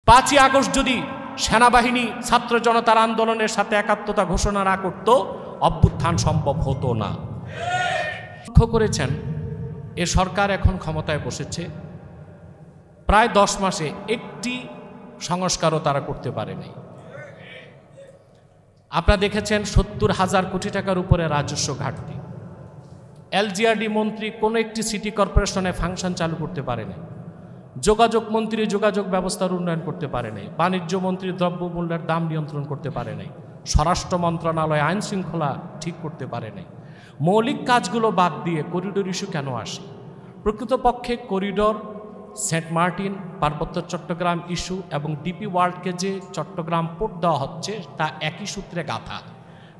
5ই August যদি সেনাবাহিনী ছাত্র জনতার আন্দোলনের সাথে একাত্মতা ঘোষণা না করত, অভ্যুত্থান সম্ভব হতো না। লক্ষ্য করেছেন, এ সরকার এখন ক্ষমতায় বসেছে, প্রায় 10 মাসে একটি সংস্কারও তারা করতে পারেনি। আপনারা দেখেছেন 70,000 কোটি টাকার উপরে রাজস্ব ঘাটতি। এলজিআরডি মন্ত্রী কোনো একটি সিটি কর্পোরেশনে ফাংশন চালু করতে পারেনি। যোগাযোগ মন্ত্রী যোগাযোগ ব্যবস্থার উন্নয়ন করতে পারে নাই। বাণিজ্য মন্ত্রী দ্রব্যমূল্যের দাম নিয়ন্ত্রণ করতে পারে নাই। স্বরাষ্ট্র মন্ত্রণালয় আইন শৃঙ্খলা ঠিক করতে পারে নাই। মৌলিক কাজগুলো বাদ দিয়ে করিডোর ইস্যু কেন আসে? প্রকৃতপক্ষে করিডোর, সেন্ট মার্টিন, পার্বত্য চট্টগ্রাম ইস্যু এবং ডিপি ওয়ার্ল্ডকে যে চট্টগ্রাম পোর্ট দেওয়া হচ্ছে তা একই সূত্রে গাঁথা।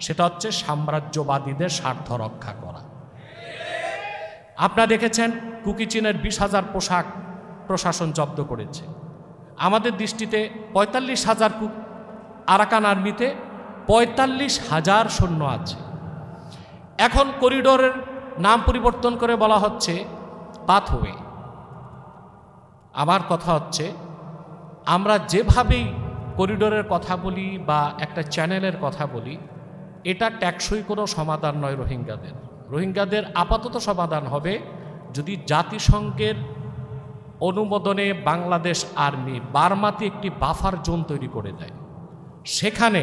সেটা হচ্ছে সাম্রাজ্যবাদীদের স্বার্থ রক্ষা করা। আপনারা দেখেছেন কুকি চীনের 20,000 পোশাক প্রশাসন জব্দ করেছে। আমাদের দৃষ্টিতে 45,000 আরাকান আর্মিতে 45,000 সৈন্য আছে। এখন করিডোরের নাম পরিবর্তন করে বলা হচ্ছে পাথওয়ে। আমার কথা হচ্ছে, আমরা যেভাবেই করিডোরের কথা বলি বা একটা চ্যানেলের কথা বলি, এটা টেকসই কোনো সমাধান নয় রোহিঙ্গাদের। রোহিঙ্গাদের আপাতত সমাধান হবে যদি জাতিসংঘের অনুমোদনে বাংলাদেশ আর্মি বার্মাতে একটি বাফার জোন তৈরি করে দেয়। সেখানে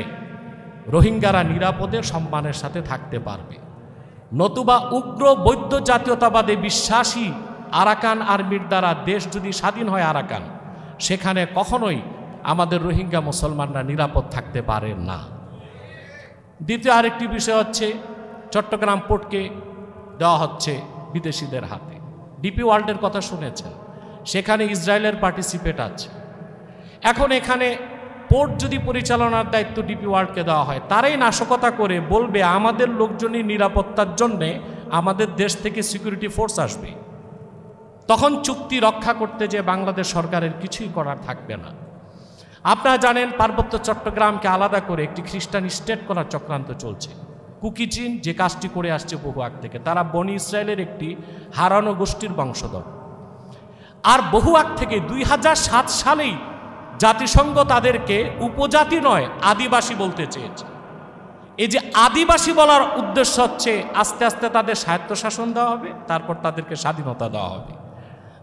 রোহিঙ্গারা নিরাপদে সম্মানের সাথে থাকতে পারবে। নতুবা উগ্র বৌদ্ধ জাতীয়তাবাদে বিশ্বাসী আরাকান আর্মির দ্বারা দেশ যদি স্বাধীন হয় আরাকান, সেখানে কখনোই আমাদের রোহিঙ্গা মুসলমানরা নিরাপদ থাকতে পারেন না। দ্বিতীয় আরেকটি বিষয় হচ্ছে, চট্টগ্রাম পোর্টকে দেওয়া হচ্ছে বিদেশিদের হাতে। ডিপি ওয়ার্ল্ডের কথা শুনেছেন, সেখানে ইসরায়েলের পার্টিসিপেট আছে। এখন এখানে পোর্ট যদি পরিচালনার দায়িত্ব ডিপি ওয়ার্ল্ডকে দেওয়া হয়, তারাই নাশকতা করে বলবে আমাদের লোকজনই নিরাপত্তার জন্যে আমাদের দেশ থেকে সিকিউরিটি ফোর্স আসবে। তখন চুক্তি রক্ষা করতে যে বাংলাদেশ সরকারের কিছুই করার থাকবে না। আপনারা জানেন পার্বত্য চট্টগ্রামকে আলাদা করে একটি খ্রিস্টান স্টেট করার চক্রান্ত চলছে। কুকি চীন যে কাজটি করে আসছে বহু আগ থেকে, তারা বনি ইসরায়েলের একটি হারানো গোষ্ঠীর বংশধর। আর বহু আগ থেকে 2007 সালেই জাতিসংঘ তাদেরকে উপজাতি নয় আদিবাসী বলতে চেয়েছে। এই যে আদিবাসী বলার উদ্দেশ্য হচ্ছে আস্তে আস্তে তাদের স্বায়ত্তশাসন দেওয়া হবে, তারপর তাদেরকে স্বাধীনতা দেওয়া হবে।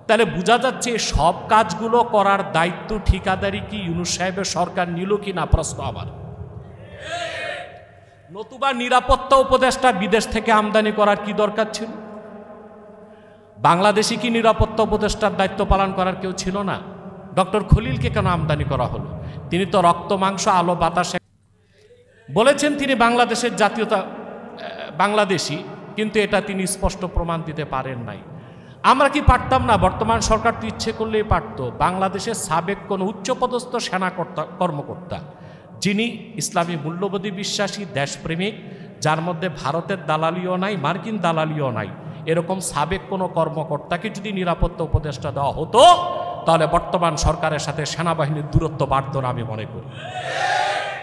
তাহলে বোঝা যাচ্ছে সব কাজগুলো করার দায়িত্ব ঠিকাদারি কি ইউনূস সাহেবের সরকার নিল কি না, প্রশ্ন আবার। নতুবা নিরাপত্তা উপদেষ্টা বিদেশ থেকে আমদানি করার কি দরকার ছিল? বাংলাদেশি কি নিরাপত্তা উপদেষ্টার দায়িত্ব পালন করার কেউ ছিল না? ডক্টর খলিলকে কেন আমদানি করা হলো? তিনি তো রক্ত মাংস আলো বাতাসে বলেছেন তিনি বাংলাদেশের জাতীয়তা বাংলাদেশি, কিন্তু এটা তিনি স্পষ্ট প্রমাণ দিতে পারেন নাই। আমরা কি পারতাম না? বর্তমান সরকার তো ইচ্ছে করলেই পারত। বাংলাদেশের সাবেক কোনো উচ্চপদস্থ সেনা কর্মকর্তা যিনি ইসলামী মূল্যবোধে বিশ্বাসী, দেশপ্রেমিক, যার মধ্যে ভারতের দালালিও নাই, মার্কিন দালালিও নাই, এরকম সাবেক কোনো কর্মকর্তাকে যদি নিরাপত্তা উপদেষ্টা দেওয়া হতো, তাহলে বর্তমান সরকারের সাথে সেনাবাহিনীর দূরত্ব বাড়ত না আমি মনে করি।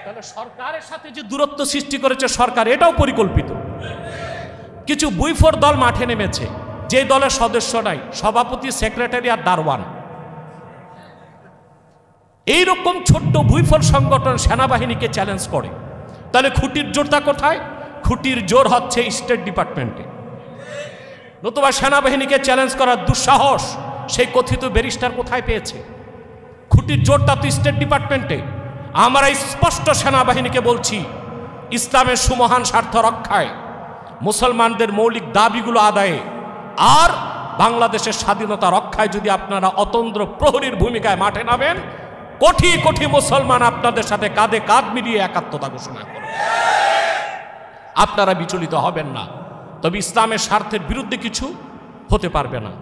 তাহলে সরকারের সাথে যে দূরত্ব সৃষ্টি করেছে সরকার, এটাও পরিকল্পিত। কিছু বুইফোর দল মাঠে নেমেছে, যে দলের সদস্য নাই, সভাপতি, সেক্রেটারি আর দারওয়ান। এইরকম ছোট্ট ভুইফল সংগঠন সেনাবাহিনীকে চ্যালেঞ্জ করে। তাহলে খুঁটির জোরটা কোথায়? খুঁটির জোর হচ্ছে স্টেট ডিপার্টমেন্টে। নতুবা সেনাবাহিনীকে চ্যালেঞ্জ করার দুঃসাহস সেই কথিত ব্যারিস্টার কোথায় পেয়েছে? খুঁটির জোরটা তো স্টেট ডিপার্টমেন্টে। আমরা স্পষ্ট সেনাবাহিনীকে বলছি, ইসলামের সুমহান স্বার্থ রক্ষায়, মুসলমানদের মৌলিক দাবিগুলো আদায়ে আর বাংলাদেশের স্বাধীনতা রক্ষায় যদি আপনারা অতন্দ্র প্রহরীর ভূমিকায় মাঠে নামেন, কোটি কোটি মুসলমান আপনাদের সাথে কাঁধে কাঁধ মিলিয়ে একাত্মতা ঘোষণা করবে। আপনারা বিচলিত হবেন না, তবে ইসলামের স্বার্থের বিরুদ্ধে কিছু হতে পারবে না।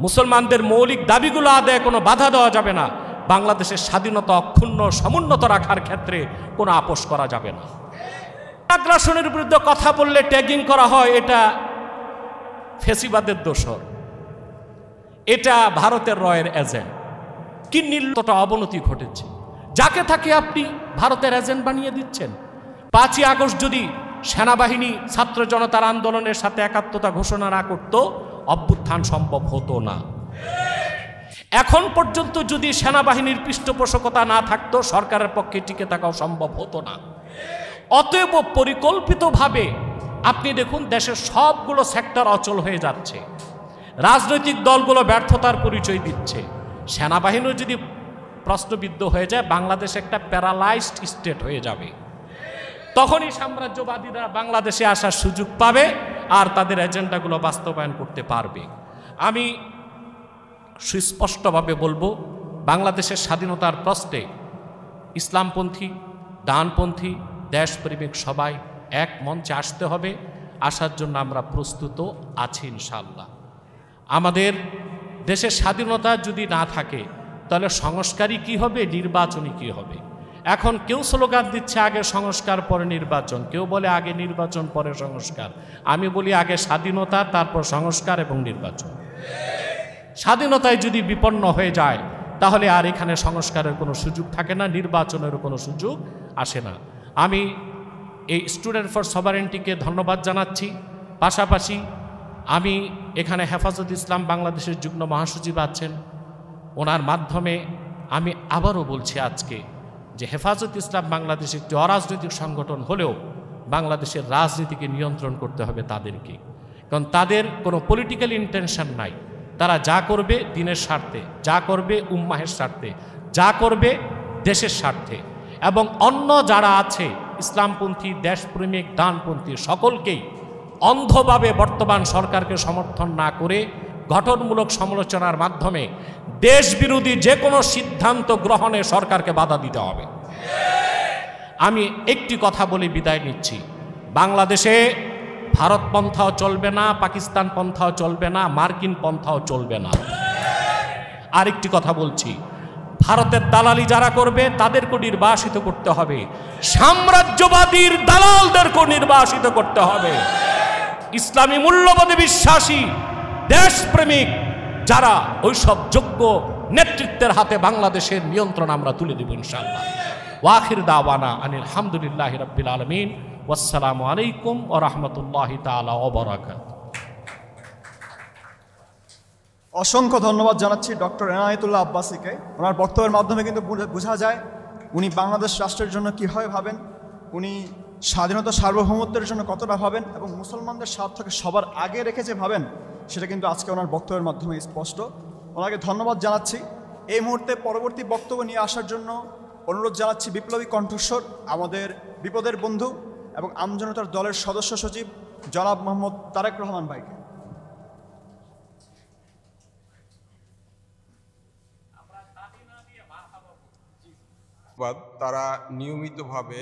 মুসলমানদের মৌলিক দাবিগুলো আদায়ে কোনো বাধা দেওয়া যাবে না। বাংলাদেশের স্বাধীনতা অক্ষুণ্ণ সমুন্নত রাখার ক্ষেত্রে কোনো আপোষ করা যাবে না। আগ্রাসনের বিরুদ্ধে কথা বললে ট্যাগিং করা হয়, এটা ফেসিবাদের দোসর, এটা ভারতের রয়ের এজেন্ট। কি নির্লজ্জতা অবনতি ঘটেছে, যাকে তাকে আপনি ভারতের এজেন্ট বানিয়ে দিচ্ছেন। 5ই আগস্ট যদি সেনাবাহিনী ছাত্র জনতার আন্দোলনের সাথে একাত্মতা ঘোষণা না করত, অভ্যুত্থান সম্ভব হতো না। এখন পর্যন্ত যদি সেনাবাহিনীর পৃষ্ঠপোষকতা না থাকতো সরকারের পক্ষে টিকে থাকাও সম্ভব হতো না। অতএব পরিকল্পিতভাবে আপনি দেখুন দেশের সবগুলো সেক্টর অচল হয়ে যাচ্ছে, রাজনৈতিক দলগুলো ব্যর্থতার পরিচয় দিচ্ছে। সেনাবাহিনীও যদি প্রশ্নবিদ্ধ হয়ে যায়, বাংলাদেশ একটা প্যারালাইজড স্টেট হয়ে যাবে। তখনই সাম্রাজ্যবাদীরা বাংলাদেশে আসার সুযোগ পাবে আর তাদের এজেন্ডাগুলো বাস্তবায়ন করতে পারবে। আমি সুস্পষ্টভাবে বলবো, বাংলাদেশের স্বাধীনতার প্রশ্নে ইসলামপন্থী, ডানপন্থী, দেশপ্রেমিক সবাই এক মঞ্চে আসতে হবে। আসার জন্য আমরা প্রস্তুত আছি ইনশাআল্লাহ। আমাদের দেশের স্বাধীনতা যদি না থাকে তাহলে সংস্কারই কি হবে, নির্বাচনই কি হবে? এখন কেউ স্লোগান দিচ্ছে আগে সংস্কার পরে নির্বাচন, কেউ বলে আগে নির্বাচন পরে সংস্কার। আমি বলি আগে স্বাধীনতা, তারপর সংস্কার এবং নির্বাচন। স্বাধীনতায় যদি বিপন্ন হয়ে যায় তাহলে আর এখানে সংস্কারের কোনো সুযোগ থাকে না, নির্বাচনেরও কোনো সুযোগ আসে না। আমি এই স্টুডেন্ট ফর সভারেন্টিকে ধন্যবাদ জানাচ্ছি। পাশাপাশি আমি এখানে হেফাজত ইসলাম বাংলাদেশের যুগ্ম মহাসচিব আছেন, ওনার মাধ্যমে আমি আবারও বলছি আজকে যে হেফাজত ইসলাম বাংলাদেশ একটি অরাজনৈতিক সংগঠন হলেও বাংলাদেশের রাজনীতিকে নিয়ন্ত্রণ করতে হবে তাদেরকে, কারণ তাদের কোনো পলিটিক্যাল ইন্টেনশন নাই। তারা যা করবে দিনের স্বার্থে, যা করবে উম্মাহের স্বার্থে, যা করবে দেশের স্বার্থে। এবং অন্য যারা আছে ইসলামপন্থী, দেশপ্রেমিক, ডানপন্থী সকলকেই অন্ধভাবে বর্তমান সরকারকে সমর্থন না করে গঠনমূলক সমালোচনার মাধ্যমে দেশবিরোধী যে কোনো সিদ্ধান্ত গ্রহণে সরকারকে বাধা দিতে হবে। আমি একটি কথা বলে বিদায় নিচ্ছি, বাংলাদেশে ভারত পন্থাও চলবে না, পাকিস্তান পন্থাও চলবে না, মার্কিন পন্থাও চলবে না। আরেকটি কথা বলছি, ভারতের দালালি যারা করবে তাদেরকে নির্বাসিত করতে হবে, সাম্রাজ্যবাদীর দালালদেরকে নির্বাসিত করতে হবে। ইসলামী মূল্যবোধে বিশ্বাসী দেশপ্রেমিক যারা, ওইসব যোগ্য নেতৃত্বের হাতে বাংলাদেশের নিয়ন্ত্রণ আমরা তুলে দেব ইনশাআল্লাহ। ওয়াখির দাওয়ানা আনিল হামদুলিল্লাহি রাব্বিল আলামিন। ওয়াসসালামু আলাইকুম ওয়া রাহমাতুল্লাহি তাআলা ওয়া বারাকাতুহু। অসংখ্য ধন্যবাদ জানাচ্ছি ডক্টর এনায়েতুল্লাহ আব্বাসীকে। ওনার বক্তব্যের মাধ্যমে কিন্তু বোঝা যায় উনি বাংলাদেশ রাষ্ট্রের জন্য কীভাবে ভাবেন, উনি স্বাধীনতা সার্বভৌমত্বের জন্য কতটা ভাবেন এবং মুসলমানদের স্বার্থকে সবার আগে রেখে যে ভাবেন সেটা কিন্তু আজকে ওনার বক্তব্যের মাধ্যমে স্পষ্ট। ওনাকে ধন্যবাদ জানাচ্ছি। এই মুহূর্তে পরবর্তী বক্তব্য নিয়ে আসার জন্য অনুরোধ জানাচ্ছি বিপ্লবী কণ্ঠস্বর আমাদের বিপদের বন্ধু এবং আমজনতার দলের সদস্য সচিব জনাব মোহাম্মদ তারেক রহমান ভাইকে। তারা নিয়মিতভাবে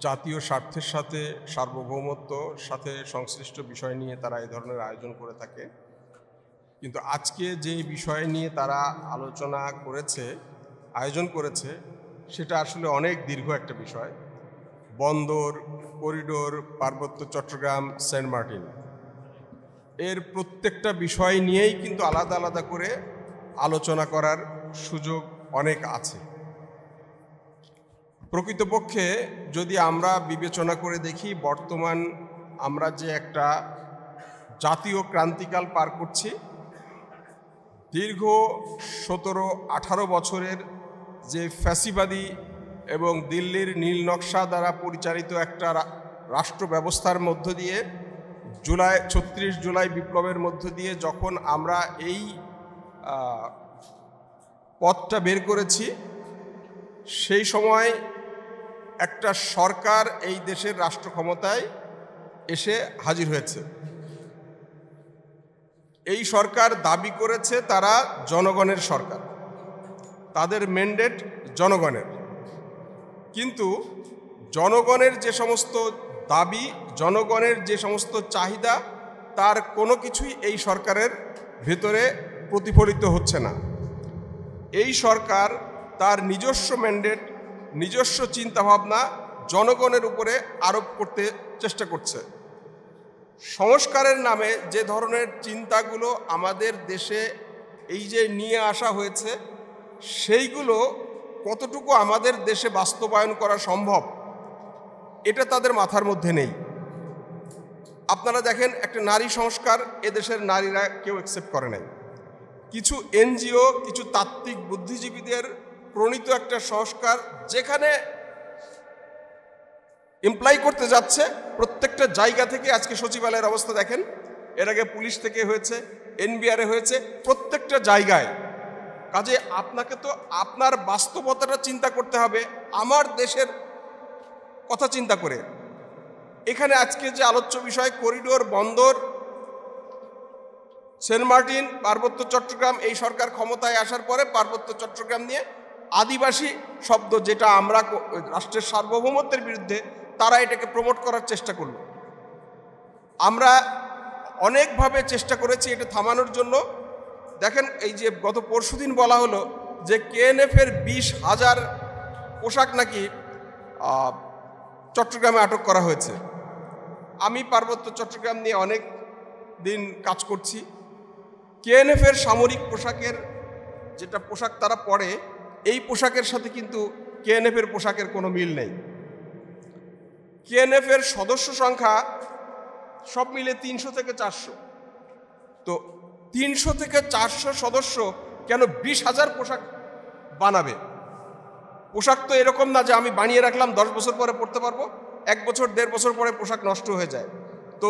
জাতীয় স্বার্থের সাথে, সার্বভৌমত্বর সাথে সংশ্লিষ্ট বিষয় নিয়ে তারা এই ধরনের আয়োজন করে থাকে। কিন্তু আজকে যে বিষয় নিয়ে তারা আলোচনা করেছে, আয়োজন করেছে, সেটা আসলে অনেক দীর্ঘ একটা বিষয়। বন্দর, করিডোর, পার্বত্য চট্টগ্রাম, সেন্ট মার্টিন, এর প্রত্যেকটা বিষয় নিয়েই কিন্তু আলাদা আলাদা করে আলোচনা করার সুযোগ অনেক আছে। প্রকৃতপক্ষে যদি আমরা বিবেচনা করে দেখি, বর্তমান আমরা যে একটা জাতীয় ক্রান্তিকাল পার করছি, দীর্ঘ 17-18 বছরের যে ফ্যাসিবাদী এবং দিল্লির নীল নকশা দ্বারা পরিচালিত একটা রাষ্ট্র ব্যবস্থার মধ্য দিয়ে 36 জুলাই বিপ্লবের মধ্য দিয়ে যখন আমরা এই পথটা বের করেছি, সেই সময় একটা সরকার এই দেশের রাষ্ট্র ক্ষমতায় এসে হাজির হয়েছে। এই সরকার দাবি করেছে তারা জনগণের সরকার, তাদের ম্যান্ডেট জনগণের। কিন্তু জনগণের যে সমস্ত দাবি, জনগণের যে সমস্ত চাহিদা, তার কোনো কিছুই এই সরকারের ভেতরে প্রতিফলিত হচ্ছে না। এই সরকার তার নিজস্ব ম্যান্ডেট, নিজস্ব চিন্তাভাবনা জনগণের উপরে আরোপ করতে চেষ্টা করছে। সংস্কারের নামে যে ধরনের চিন্তাগুলো আমাদের দেশে এই যে নিয়ে আসা হয়েছে, সেইগুলো কতটুকু আমাদের দেশে বাস্তবায়ন করা সম্ভব, এটা তাদের মাথার মধ্যে নেই। আপনারা দেখেন, একটা নারী সংস্কার এদেশের নারীরা কেউ অ্যাকসেপ্ট করে নাই। কিছু এনজিও, কিছু তাত্ত্বিক বুদ্ধিজীবীদের প্রণীত একটা সংস্কার, যেখানে ইমপ্লাই করতে যাচ্ছে প্রত্যেকটা জায়গা থেকে। আজকে সচিবালয়ের অবস্থা দেখেন, এর আগে পুলিশ থেকে হয়েছে, এনবিআরে হয়েছে, প্রত্যেকটা জায়গায়। কাজে আপনাকে তো আপনার বাস্তবতাটা চিন্তা করতে হবে, আমার দেশের কথা চিন্তা করে। এখানে আজকে যে আলোচ্য বিষয় করিডোর, বন্দর, সেন্ট মার্টিন, পার্বত্য চট্টগ্রাম, এই সরকার ক্ষমতায় আসার পরে পার্বত্য চট্টগ্রাম নিয়ে আদিবাসী শব্দ, যেটা আমরা রাষ্ট্রের সার্বভৌমত্বের বিরুদ্ধে, তারা এটাকে প্রমোট করার চেষ্টা করল। আমরা অনেকভাবে চেষ্টা করেছি এটা থামানোর জন্য। দেখেন, এই যে গত পরশুদিন বলা হলো যে কেএনএফের 20,000 পোশাক নাকি চট্টগ্রামে আটক করা হয়েছে। আমি পার্বত্য চট্টগ্রাম নিয়ে অনেক দিন কাজ করছি। কেএনএফের সামরিক পোশাকের যেটা পোশাক তারা পরে, এই পোশাকের সাথে কিন্তু কেএনএফের পোশাকের কোনো মিল নেই। কেএনএফের সদস্য সংখ্যা সব মিলে 300 থেকে 400। তো 300 থেকে 400 সদস্য কেন 20,000 পোশাক বানাবে? পোশাক তো এরকম না যে আমি বানিয়ে রাখলাম 10 বছর পরে পরতে পারবো, 1 বছর 1.5 বছর পরে পোশাক নষ্ট হয়ে যায়। তো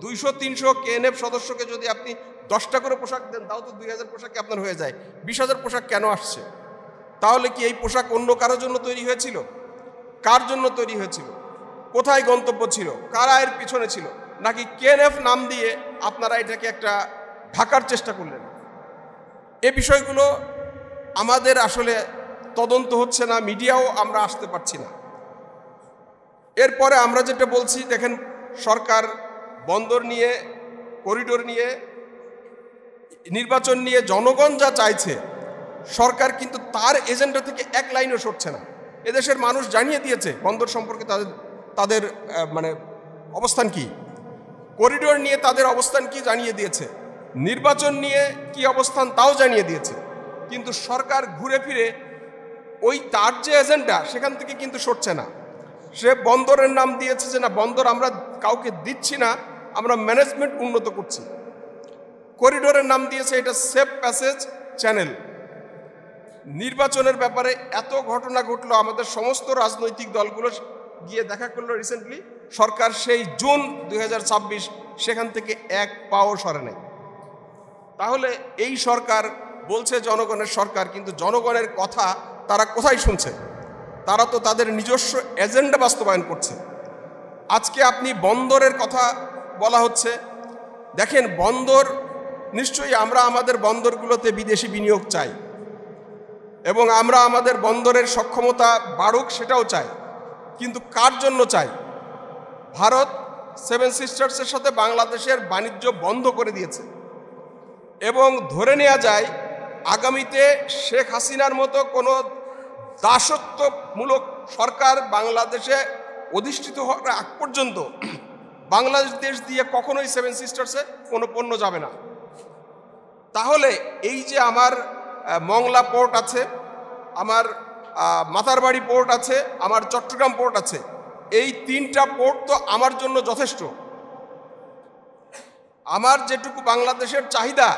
200-300 কেএনএফ সদস্যকে যদি আপনি 10টা করে পোশাক দেন, তাও তো 2000 পোশাকে আপনার হয়ে যায়। 20,000 পোশাক কেন আসছে? তাহলে কি এই পোশাক অন্য কারোর জন্য তৈরি হয়েছিল? কার জন্য তৈরি হয়েছিল? কোথায় গন্তব্য ছিল? কারা এর পিছনে ছিল? নাকি কেএনএফ নাম দিয়ে আপনারা এটাকে একটা ঢাকার চেষ্টা করলেন? এ বিষয়গুলো আমাদের আসলে তদন্ত হচ্ছে না, মিডিয়াও আমরা আসতে পারছি না। এরপরে আমরা যেটা বলছি, দেখেন, সরকার বন্দর নিয়ে, করিডোর নিয়ে, নির্বাচন নিয়ে জনগণ যা চাইছে, সরকার কিন্তু তার এজেন্ডা থেকে এক লাইনও সরছে না। এদেশের মানুষ জানিয়ে দিয়েছে বন্দর সম্পর্কে তাদের মানে অবস্থান কি, করিডোর নিয়ে তাদের অবস্থান কি জানিয়ে দিয়েছে, নির্বাচন নিয়ে কি অবস্থান তাও জানিয়ে দিয়েছে। কিন্তু সরকার ঘুরে ফিরে ওই তার যে এজেন্ডা সেখান থেকে কিন্তু সরছে না। সে বন্দরের নাম দিয়েছে যে না, বন্দর আমরা কাউকে দিচ্ছি না, আমরা ম্যানেজমেন্ট উন্নত করছি। করিডোরের নাম দিয়েছে এটা সেফ প্যাসেজ চ্যানেল। নির্বাচনের ব্যাপারে এত ঘটনা ঘটলো, আমাদের সমস্ত রাজনৈতিক দলগুলো গিয়ে দেখা করলো রিসেন্টলি, সরকার সেই জুন 2026 সেখান থেকে এক পাও সরে নেই। তাহলে এই সরকার বলছে জনগণের সরকার, কিন্তু জনগণের কথা তারা কোথায় শুনছে? তারা তো তাদের নিজস্ব এজেন্ডা বাস্তবায়ন করছে। আজকে আপনি বন্দরের কথা বলা হচ্ছে, দেখেন, বন্দর নিশ্চয়ই আমরা আমাদের বন্দরগুলোতে বিদেশি বিনিয়োগ চাই এবং আমরা আমাদের বন্দরের সক্ষমতা বাড়ুক সেটাও চাই, কিন্তু কার জন্য চাই? ভারত 7 সিস্টার্সের সাথে বাংলাদেশের বাণিজ্য বন্ধ করে দিয়েছে এবং ধরে নেওয়া যায় আগামীতে শেখ হাসিনার মতো কোনো দাসত্বমূলক সরকার বাংলাদেশে অধিষ্ঠিত হওয়ার আগ পর্যন্ত বাংলাদেশ দিয়ে কখনোই 7 সিস্টার্সে কোনো পণ্য যাবে না। তাহলে এই যে আমার মংলা পোর্ট আছে, আমার মাতারবাড়ি পোর্ট আছে, আমার চট্টগ্রাম পোর্ট আছে, এই 3টা পোর্ট তো আমার জন্য যথেষ্ট। আমার যেটুকু বাংলাদেশের চাহিদা,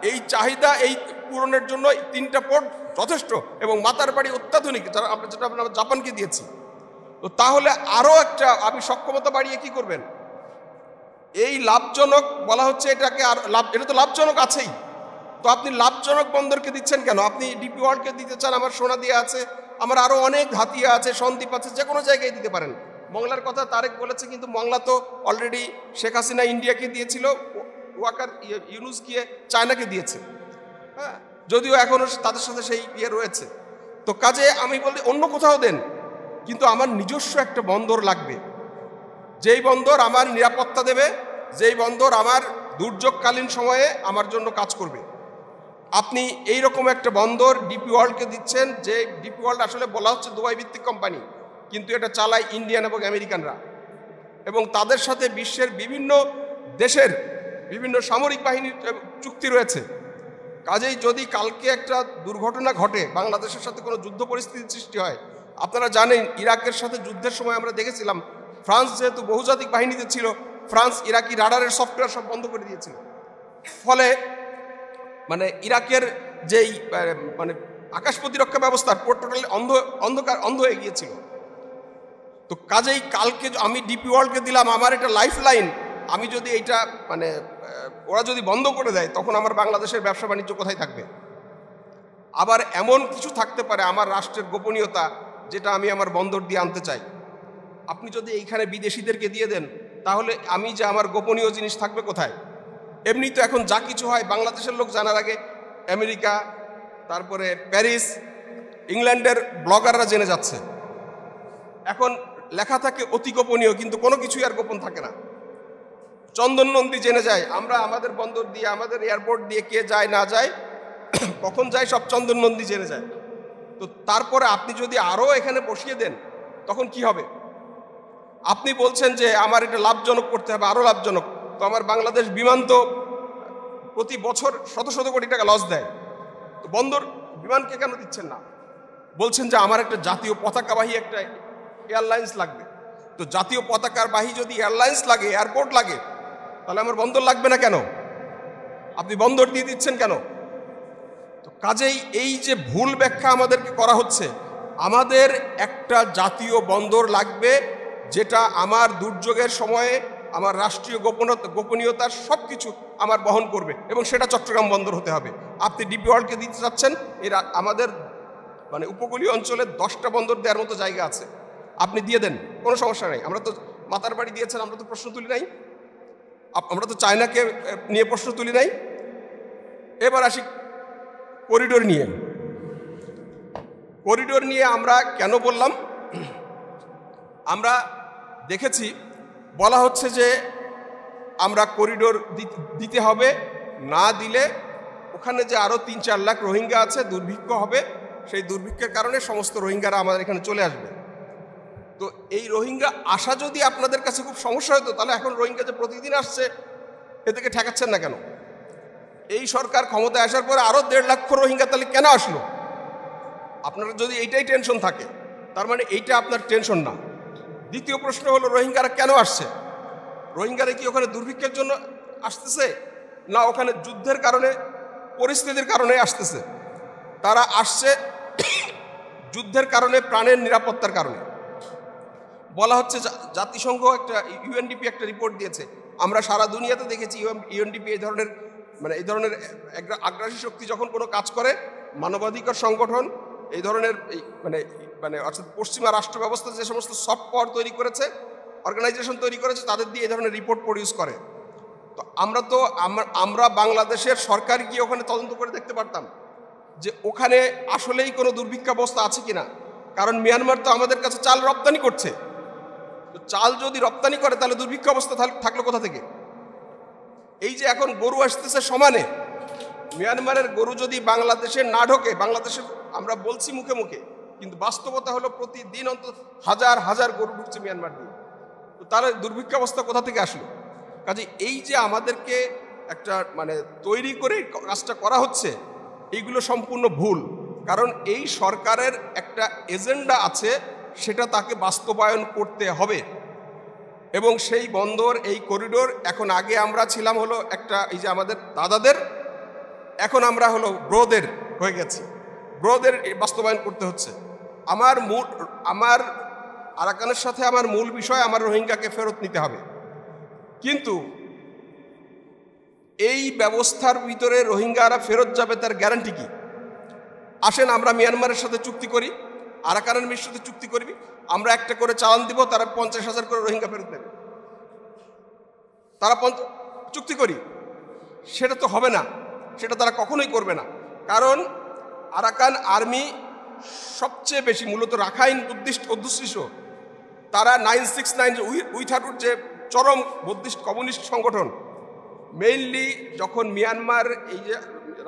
এই চাহিদা এই পূরণের জন্য 3টা পোর্ট যথেষ্ট এবং মাতারবাড়ি অত্যাধুনিক, যেটা আমরা জাপানকে দিয়েছি। তো তাহলে আরও একটা আপনি সক্ষমতা বাড়িয়ে কি করবেন? এই লাভজনক বলা হচ্ছে, এটাকে আর এটা তো লাভজনক আছেই, তো আপনি লাভজনক বন্দরকে দিচ্ছেন কেন? আপনি ডিপি ওয়ার্ল্ডকে দিতে চান, আমার সোনাদিয়া আছে, আমার আরও অনেক হাতিয়া আছে, সন্দ্বীপ আছে, যে কোনো জায়গায় দিতে পারেন। মংলার কথা তারেক বলেছে, কিন্তু মংলা তো অলরেডি শেখ হাসিনা ইন্ডিয়াকে দিয়েছিল, ওয়াকার ইউনুস গিয়ে চায়নাকে দিয়েছে, হ্যাঁ, যদিও এখনও তাদের সাথে সেই রয়েছে। তো কাজে আমি বলি অন্য কোথাও দেন, কিন্তু আমার নিজস্ব একটা বন্দর লাগবে, যেই বন্দর আমার নিরাপত্তা দেবে, যেই বন্দর আমার দুর্যোগকালীন সময়ে আমার জন্য কাজ করবে। আপনি এই রকম একটা বন্দর ডিপি ওয়ার্ল্ডকে দিচ্ছেন, যে ডিপি ওয়ার্ল্ড আসলে বলা হচ্ছে দুবাই ভিত্তিক কোম্পানি, কিন্তু এটা চালায় ইন্ডিয়ান এবং আমেরিকানরা, এবং তাদের সাথে বিশ্বের বিভিন্ন দেশের বিভিন্ন সামরিক বাহিনীর চুক্তি রয়েছে। কাজেই যদি কালকে একটা দুর্ঘটনা ঘটে, বাংলাদেশের সাথে কোনো যুদ্ধ পরিস্থিতির সৃষ্টি হয়, আপনারা জানেন ইরাকের সাথে যুদ্ধের সময় আমরা দেখেছিলাম, ফ্রান্স যেহেতু বহুজাতিক বাহিনীতে ছিল, ফ্রান্স ইরাকি রাডারের সফটওয়্যার সব বন্ধ করে দিয়েছিল। ফলে মানে ইরাকের যেই মানে আকাশ প্রতিরক্ষা ব্যবস্থা টোটালি অন্ধ হয়ে গিয়েছিল। তো কাজেই কালকে আমি ডিপি ওয়ার্ল্ডকে দিলাম আমার একটা লাইফ লাইন, আমি যদি এইটা মানে ওরা যদি বন্ধ করে দেয় তখন আমার বাংলাদেশের ব্যবসা বাণিজ্য কোথায় থাকবে? আবার এমন কিছু থাকতে পারে আমার রাষ্ট্রের গোপনীয়তা যেটা আমি আমার বন্দর দিয়ে আনতে চাই, আপনি যদি এইখানে বিদেশিদেরকে দিয়ে দেন তাহলে আমি যে আমার গোপনীয় জিনিস থাকবে কোথায়? এমনি তো এখন যা কিছু হয় বাংলাদেশের লোক জানার আগে আমেরিকা, তারপরে প্যারিস, ইংল্যান্ডের ব্লগাররা জেনে যাচ্ছে। এখন লেখা থাকে অতি গোপনীয়, কিন্তু কোনো কিছুই আর গোপন থাকে না। চন্দন নন্দী জেনে যায় আমরা আমাদের বন্দর দিয়ে, আমাদের এয়ারপোর্ট দিয়ে কে যায় না যায়, কখন যায়, সব চন্দন নন্দী জেনে যায়। তো তারপরে আপনি যদি আরও এখানে বসিয়ে দেন তখন কি হবে? আপনি বলছেন যে আমার এটা লাভজনক করতে হবে, আরও লাভজনক। তো আমার বাংলাদেশ বিমান তো প্রতি বছর শত শত কোটি টাকা লস দেয়, তো বন্দর বিমানকে কেন দিচ্ছেন না? বলছেন যে আমার একটা জাতীয় পতাকাবাহী একটা এয়ারলাইন্স লাগবে। তো জাতীয় পতাকার বাহী যদি এয়ারলাইন্স লাগে, এয়ারপোর্ট লাগে, তাহলে আমার বন্দর লাগবে না কেন? আপনি বন্দর দিয়ে দিচ্ছেন কেন? তো কাজেই এই যে ভুল ব্যাখ্যা আমাদেরকে করা হচ্ছে, আমাদের একটা জাতীয় বন্দর লাগবে যেটা আমার দুর্যোগের সময়ে আমার রাষ্ট্রীয় গোপনীয়তার সব কিছু আমার বহন করবে, এবং সেটা চট্টগ্রাম বন্দর হতে হবে। আপনি ডিপি ওয়ার্ল্ডকে দিতে চাচ্ছেন, এর আমাদের মানে উপকূলীয় অঞ্চলে 10টা বন্দর দেওয়ার মতো জায়গা আছে, আপনি দিয়ে দেন, কোনো সমস্যা নেই। আমরা তো মাতার বাড়ি দিয়েছেন, আমরা তো প্রশ্ন তুলি নাই, আমরা তো চায়নাকে নিয়ে প্রশ্ন তুলি নাই। এবার আসি করিডোর নিয়ে। করিডোর নিয়ে আমরা কেন বললাম? আমরা দেখেছি বলা হচ্ছে যে আমরা করিডোর দিতে হবে, না দিলে ওখানে যে আরও 3-4 লাখ রোহিঙ্গা আছে দুর্ভিক্ষ হবে, সেই দুর্ভিক্ষের কারণে সমস্ত রোহিঙ্গারা আমাদের এখানে চলে আসবে। তো এই রোহিঙ্গা আসা যদি আপনাদের কাছে খুব সমস্যা হতো, তাহলে এখন রোহিঙ্গা যে প্রতিদিন আসছে এদেরকে ঠেকাচ্ছেন না কেন? এই সরকার ক্ষমতায় আসার পরে আরও 1.5 লক্ষ রোহিঙ্গা তাহলে কেন আসলো? আপনারা যদি এইটাই টেনশন থাকে, তার মানে এইটা আপনার টেনশন না। দ্বিতীয় প্রশ্ন হলো রোহিঙ্গারা কেন আসছে? রোহিঙ্গারা কি ওখানে দুর্ভিক্ষের জন্য আসতেছে, না ওখানে যুদ্ধের কারণে, পরিস্থিতির কারণে আসতেছে? তারা আসছে যুদ্ধের কারণে, প্রাণের নিরাপত্তার কারণে। বলা হচ্ছে জাতিসংঘ একটা ইউএনডিপি একটা রিপোর্ট দিয়েছে, আমরা সারা দুনিয়াতে দেখেছি ইউএনডিপি এই ধরনের আগ্রাসী শক্তি যখন কোনো কাজ করে, মানবাধিকার সংগঠন এই ধরনের মানে অর্থাৎ পশ্চিমা রাষ্ট্র ব্যবস্থা যে সমস্ত সফট পাওয়ার তৈরি করেছে, অর্গানাইজেশন তৈরি করেছে, তাদের দিয়ে এই ধরনের রিপোর্ট প্রডিউস করে। তো আমরা বাংলাদেশের সরকার গিয়ে ওখানে তদন্ত করে দেখতে পারতাম যে ওখানে আসলেই কোনো দুর্ভিক্ষাবস্থা আছে কিনা। কারণ মিয়ানমার তো আমাদের কাছে চাল রপ্তানি করছে, তো চাল যদি রপ্তানি করে তাহলে দুর্ভিক্ষ অবস্থা থাকলো কোথা থেকে? এই যে এখন গরু আসতেছে সমানে, মিয়ানমারের গরু যদি বাংলাদেশে না ঢোকে, বাংলাদেশে আমরা বলছি মুখে মুখে, কিন্তু বাস্তবতা হলো প্রতিদিন অন্তত হাজার হাজার গরু ঢুকছে মিয়ানমার দিয়ে। তো তার দুর্ভিক্ষ অবস্থা কোথা থেকে আসলো? কাজে এই যে আমাদেরকে একটা মানে তৈরি করে কাজটা করা হচ্ছে, এইগুলো সম্পূর্ণ ভুল। কারণ এই সরকারের একটা এজেন্ডা আছে, সেটা তাকে বাস্তবায়ন করতে হবে। এবং সেই বন্দর, এই করিডোর, এখন আগে আমরা ছিলাম হলো একটা এই যে আমাদের দাদাদের, এখন আমরা হলো ব্রোদের হয়ে গেছি, ব্রোদের বাস্তবায়ন করতে হচ্ছে। আমার আরাকানের সাথে আমার মূল বিষয় আমার রোহিঙ্গাকে ফেরত নিতে হবে, কিন্তু এই ব্যবস্থার ভিতরে রোহিঙ্গারা ফেরত যাবে তার গ্যারান্টি কি? আসেন আমরা মিয়ানমারের সাথে চুক্তি করি, আরাকান আর্মির সাথে চুক্তি করবি, আমরা একটা করে চালান দিব, তারা 50,000 করে রোহিঙ্গা ফেরত নেবে, তারা চুক্তি করি। সেটা তো হবে না, সেটা তারা কখনোই করবে না। কারণ আরাকান আর্মি সবচেয়ে বেশি মূলত রাখাইন অধ্যুষিত, তারা 969 উইথাটুর যে চরম বুদ্ধিস্ট কমিউনিস্ট সংগঠন, মেইনলি যখন মিয়ানমার এই যে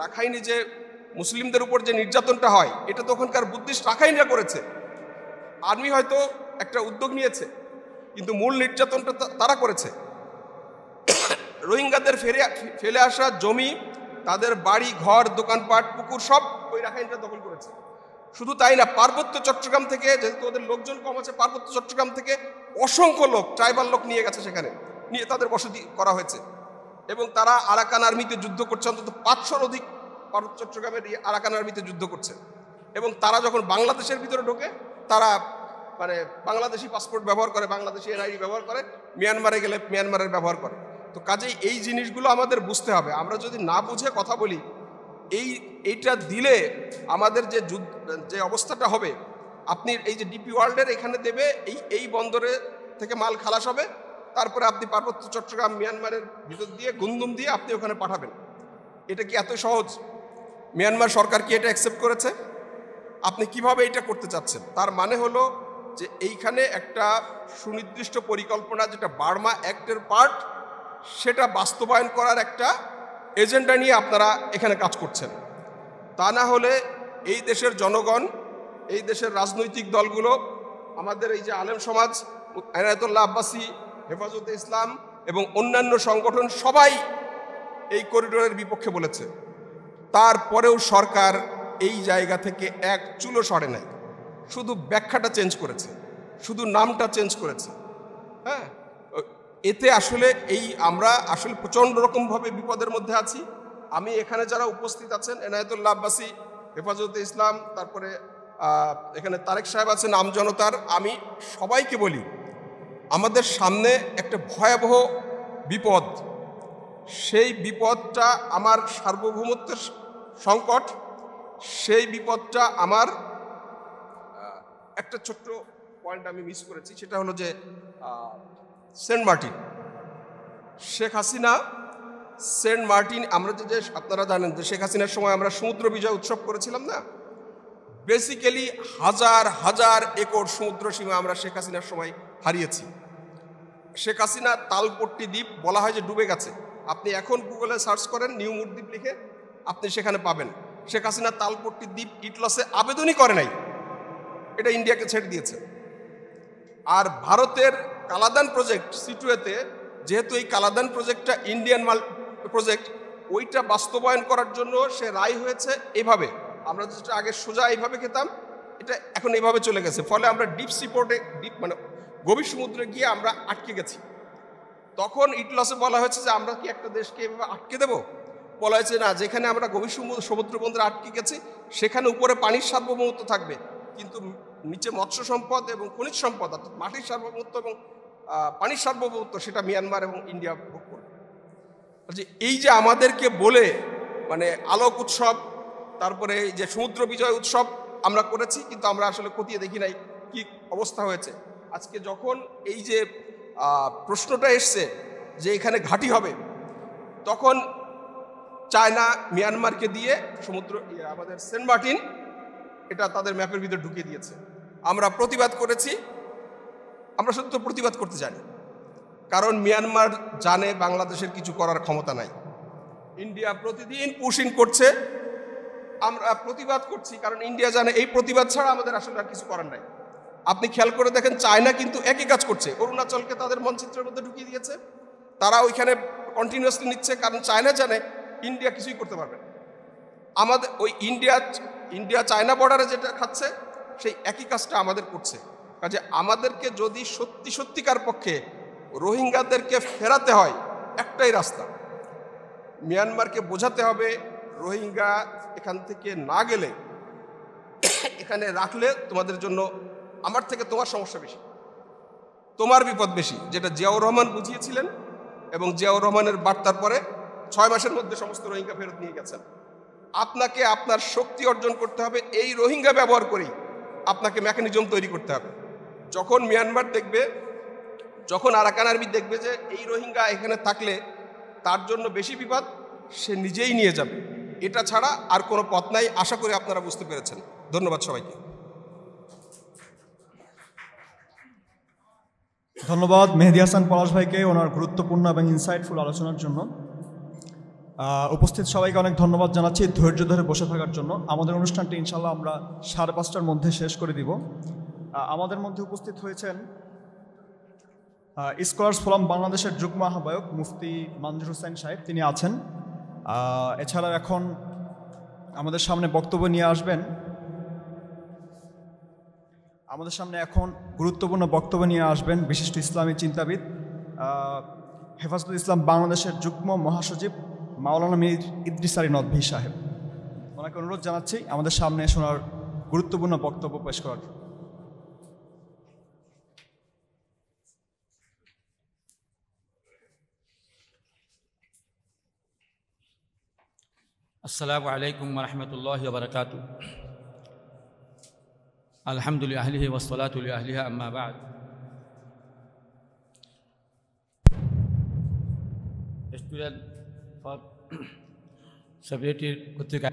রাখাইনি যে মুসলিমদের উপর যে নির্যাতনটা হয়, এটা তো ওখানকার বুদ্ধিস্ট রাখাইনরা করেছে। আর্মি হয়তো একটা উদ্যোগ নিয়েছে, কিন্তু মূল নির্যাতনটা তারা করেছে। রোহিঙ্গাদের ফেলে আসা জমি, তাদের বাড়ি ঘর, দোকানপাট, পুকুর সব ওই রাখাইনরা দখল করেছে। শুধু তাই না, পার্বত্য চট্টগ্রাম থেকে, যেহেতু ওদের লোকজন কম আছে, পার্বত্য চট্টগ্রাম থেকে অসংখ্য লোক, ট্রাইবাল লোক নিয়ে গেছে, সেখানে নিয়ে তাদের বসতি করা হয়েছে। এবং তারা আরাকান আর্মিতে যুদ্ধ করছে, অন্তত 500-র অধিক পার্বত্য চট্টগ্রামের আরাকান আর্মিতে যুদ্ধ করছে, এবং তারা যখন বাংলাদেশের ভিতরে ঢোকে তারা মানে বাংলাদেশি পাসপোর্ট ব্যবহার করে, বাংলাদেশি এনআইডি ব্যবহার করে, মিয়ানমারে গেলে মিয়ানমারের ব্যবহার করে। তো কাজেই এই জিনিসগুলো আমাদের বুঝতে হবে। আমরা যদি না বুঝে কথা বলি, এইটা দিলে আমাদের যে অবস্থাটা হবে, আপনি এই যে ডিপি ওয়ার্ল্ডের এখানে দেবে, এই বন্দরে থেকে মাল খালাস হবে, তারপরে আপনি পার্বত্য চট্টগ্রাম মিয়ানমারের ভিতর দিয়ে গুন্দুম দিয়ে আপনি ওখানে পাঠাবেন। এটা কি এত সহজ? মিয়ানমার সরকার কি এটা অ্যাকসেপ্ট করেছে? আপনি কিভাবে এটা করতে চাচ্ছেন? তার মানে হলো যে এইখানে একটা সুনির্দিষ্ট পরিকল্পনা, যেটা বার্মা অ্যাক্টের পার্ট, সেটা বাস্তবায়ন করার একটা এজেন্ডা নিয়ে আপনারা এখানে কাজ করছেন। তা না হলে এই দেশের জনগণ, এই দেশের রাজনৈতিক দলগুলো, আমাদের এই যে আলেম সমাজ, এনায়েতুল্লাহ আব্বাসী, হেফাজতে ইসলাম এবং অন্যান্য সংগঠন সবাই এই করিডোরের বিপক্ষে বলেছে। তারপরেও সরকার এই জায়গা থেকে এক চুলো সরে নাই, শুধু ব্যাখ্যাটা চেঞ্জ করেছে, শুধু নামটা চেঞ্জ করেছে। হ্যাঁ, এতে আসলে আমরা আসলে প্রচণ্ড রকমভাবে বিপদের মধ্যে আছি। আমি এখানে যারা উপস্থিত আছেন, এনায়েতুল্লাহ আব্বাসী, হেফাজতে ইসলাম, তারপরে এখানে তারেক সাহেব আছেন আমজনতার, আমি সবাইকে বলি, আমাদের সামনে একটা ভয়াবহ বিপদ। সেই বিপদটা আমার সার্বভৌমত্বের সংকট। সেই বিপদটা আমার একটা ছোট্ট পয়েন্ট আমি মিস করেছি, সেটা হলো যে Saint Martin, Sheikh Hasina Saint Martin, আমরা যে আপনারা জানেন যে শেখ হাসিনার সময় আমরা সমুদ্র বিজয় উৎসব করেছিলাম না, বেসিক্যালি হাজার হাজার একর সমুদ্র সীমা আমরা শেখ হাসিনার সময় হারিয়েছি। শেখ হাসিনা তালপট্টি দ্বীপ বলা হয় যে ডুবে গেছে। আপনি এখন গুগলে সার্চ করেন নিউ মুর দ্বীপ লিখে, আপনি সেখানে পাবেন। শেখ হাসিনা তালপট্টি দ্বীপ ইটলসে আবেদনই করে নাই, এটা ইন্ডিয়াকে ছেড়ে দিয়েছে। আর ভারতের কালাদান প্রজেক্ট সিটুয়েতে, যেহেতু এই কালাদান প্রজেক্টটা ইন্ডিয়ান প্রজেক্ট, ওইটা বাস্তবায়ন করার জন্য সে রায় হয়েছে এভাবে। আমরা যেটা আগে সোজা এইভাবে খেতাম, এটা এখন এইভাবে চলে গেছে। ফলে আমরা ডিপ সিপোর্টে, মানে গভীর সমুদ্রে গিয়ে আমরা আটকে গেছি। তখন ইটলসে বলা হয়েছে যে আমরা কি একটা দেশকে এভাবে আটকে দেব? বলা হয়েছে না, যেখানে আমরা গভীর সমুদ্র বন্দরে আটকে গেছি সেখানে উপরে পানির সার্বভৌমত্ব থাকবে, কিন্তু নিচে মৎস্য সম্পদ এবং খনিজ সম্পদ, অর্থাৎ মাটির সার্বভৌমত্ব এবং পানির সার্বভৌমত্ব, সেটা মিয়ানমার এবং ইন্ডিয়া ভোগ করবে। এই যে আমাদেরকে বলে মানে আলোক উৎসব, তারপরে এই যে সমুদ্র বিজয় উৎসব আমরা করেছি, কিন্তু আমরা আসলে খতিয়ে দেখি নাই কি অবস্থা হয়েছে। আজকে যখন এই যে প্রশ্নটা এসছে যে এখানে ঘাঁটি হবে, তখন চায়না মিয়ানমারকে দিয়ে আমাদের সেন্ট মার্টিন এটা তাদের ম্যাপের ভিতরে ঢুকিয়ে দিয়েছে। আমরা প্রতিবাদ করেছি, আমরা শুধু তো প্রতিবাদ করতে জানি, কারণ মিয়ানমার জানে বাংলাদেশের কিছু করার ক্ষমতা নাই। ইন্ডিয়া প্রতিদিন পুশিং করছে, আমরা প্রতিবাদ করছি, কারণ ইন্ডিয়া জানে এই প্রতিবাদ ছাড়া আমাদের আসলে আর কিছু করার নাই। আপনি খেয়াল করে দেখেন, চায়না কিন্তু একই কাজ করছে, অরুণাচলকে তাদের মানচিত্রের মধ্যে ঢুকিয়ে দিয়েছে, তারা ওইখানে কন্টিনিউয়াসলি নিচ্ছে, কারণ চায়না জানে ইন্ডিয়া কিছুই করতে পারবে না। আমাদের ওই ইন্ডিয়া চায়না বর্ডারে যেটা খাচ্ছে, সেই একই কাজটা আমাদের করছে। কাজে আমাদেরকে যদি সত্যিকার পক্ষে রোহিঙ্গাদেরকে ফেরাতে হয়, একটাই রাস্তা, মিয়ানমারকে বোঝাতে হবে রোহিঙ্গা এখান থেকে না গেলে, এখানে রাখলে তোমাদের জন্য, আমার থেকে তোমার সমস্যা বেশি, তোমার বিপদ বেশি, যেটা জিয়াউর রহমান বুঝিয়েছিলেন। এবং জিয়াউর রহমানের বার্তার পরে 6 মাসের মধ্যে সমস্ত রোহিঙ্গা ফেরত নিয়ে গেছেন। আপনাকে আপনার শক্তি অর্জন করতে হবে, এই রোহিঙ্গা ব্যবহার করেই আপনাকে মেকানিজম তৈরি করতে হবে। যখন মিয়ানমার দেখবে, যখন আরাকান আর্মি দেখবে যে এই রোহিঙ্গা এখানে থাকলে তার জন্য বেশি বিপদ, সে নিজেই নিয়ে যাবে। এটা ছাড়া আর কোনো পথ নাই। আশা করি আপনারা বুঝতে পেরেছেন। ধন্যবাদ সবাইকে। ধন্যবাদ মেহেদী হাসান পলাশ ভাইকে ওনার গুরুত্বপূর্ণ এবং ইনসাইটফুল আলোচনার জন্য। উপস্থিত সবাইকে অনেক ধন্যবাদ জানাচ্ছি ধৈর্য ধরে বসে থাকার জন্য। আমাদের অনুষ্ঠানটি ইনশাল্লাহ আমরা 5:30টার মধ্যে শেষ করে দিব। আমাদের মধ্যে উপস্থিত হয়েছেন স্কলার্স ফোরাম বাংলাদেশের যুগ্ম আহ্বায়ক মুফতি মঞ্জুর হোসেন সাহেব, তিনি আছেন। এছাড়া এখন আমাদের সামনে বক্তব্য নিয়ে আসবেন, আমাদের সামনে এখন গুরুত্বপূর্ণ বক্তব্য নিয়ে আসবেন বিশিষ্ট ইসলামী চিন্তাবিদ, হেফাজতুল ইসলাম বাংলাদেশের যুগ্ম মহাসচিব মাওলানা মীর ইদ্রিস আলী নদভী সাহেব। ওনাকে অনুরোধ জানাচ্ছি আমাদের সামনে শোনার গুরুত্বপূর্ণ বক্তব্য পেশ করার। अस्सलामु अलैकुम वरहमतुल्लाहि वबरकातुहू। अल्हम्दुलिल्लाहि अहलिही वस्सलातु ली अहलिहा अम्मा बाद। Student for सेपरेटरी